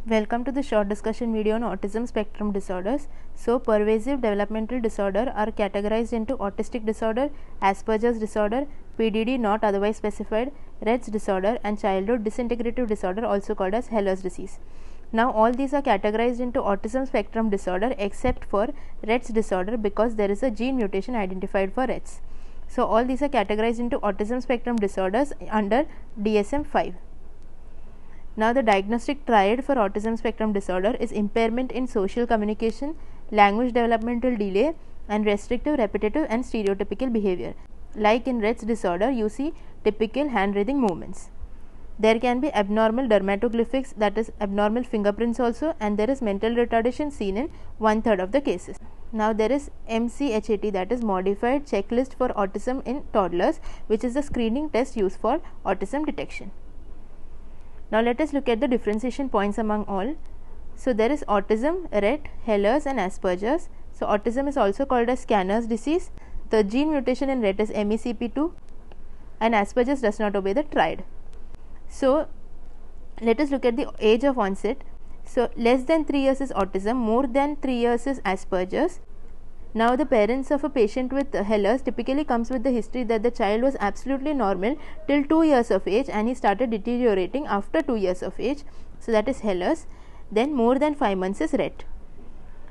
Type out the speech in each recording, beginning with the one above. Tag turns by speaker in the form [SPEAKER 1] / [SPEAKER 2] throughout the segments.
[SPEAKER 1] Welcome to the short discussion video on autism spectrum disorders. So, pervasive developmental disorder are categorized into autistic disorder, Asperger's disorder, PDD not otherwise specified, Rett's disorder, and childhood disintegrative disorder, also called as Heller's disease. Now, all these are categorized into autism spectrum disorder except for Rett's disorder because there is a gene mutation identified for Rett's. So, all these are categorized into autism spectrum disorders under DSM-5. Now, the diagnostic triad for autism spectrum disorder is impairment in social communication, language developmental delay, and restrictive, repetitive, and stereotypical behavior. Like in Rett's disorder, you see typical hand wringing movements. There can be abnormal dermatoglyphics, that is abnormal fingerprints also, and there is mental retardation seen in 1/3 of the cases. Now, there is MCHAT, that is modified checklist for autism in toddlers, which is the screening test used for autism detection. Now, let us look at the differentiation points among all. So, there is autism, Rett, Heller's, and Asperger's. So, autism is also called as Scanner's disease. The gene mutation in Rett is MECP2, and Asperger's does not obey the triad. So, let us look at the age of onset. So, less than 3 years is autism, more than 3 years is Asperger's. Now, the parents of a patient with Heller's typically comes with the history that the child was absolutely normal till 2 years of age and he started deteriorating after 2 years of age. So, that is Heller's. Then more than 5 months is Rett.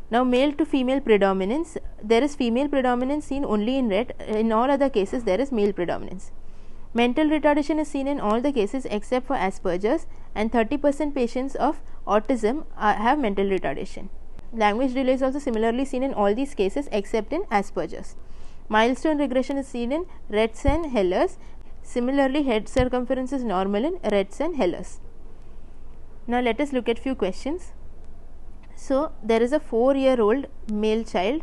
[SPEAKER 1] Now, male to female predominance, there is female predominance seen only in Rett. In all other cases, there is male predominance. Mental retardation is seen in all the cases except for Asperger's, and 30% patients of autism have mental retardation. Language delay is also similarly seen in all these cases except in Asperger's. Milestone regression is seen in Rett's and Heller's. Similarly, head circumference is normal in Rett's and Heller's. Now, let us look at few questions. So, there is a 4-year-old male child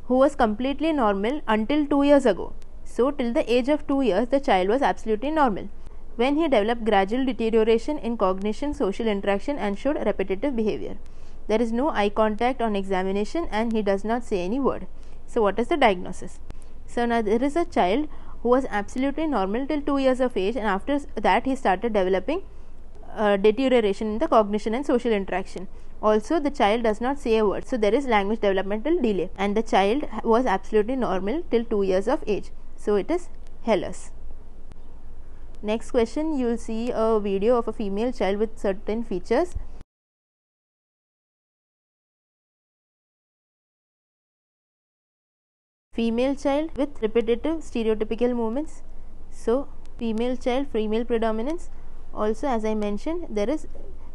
[SPEAKER 1] who was completely normal until 2 years ago. So, till the age of 2 years, the child was absolutely normal. When he developed gradual deterioration in cognition, social interaction, and showed repetitive behavior. There is no eye contact on examination and he does not say any word. So, what is the diagnosis? So, now there is a child who was absolutely normal till 2 years of age, and after that he started developing deterioration in the cognition and social interaction. Also, the child does not say a word. So, there is language developmental delay, and the child was absolutely normal till 2 years of age. So, it is Heller's. Next question, you will see a video of a female child with certain features. Female child with repetitive stereotypical movements. So, female child, female predominance. Also, as I mentioned, there is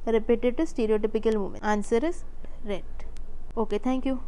[SPEAKER 1] repetitive stereotypical movement. Answer is Rett. Okay, thank you.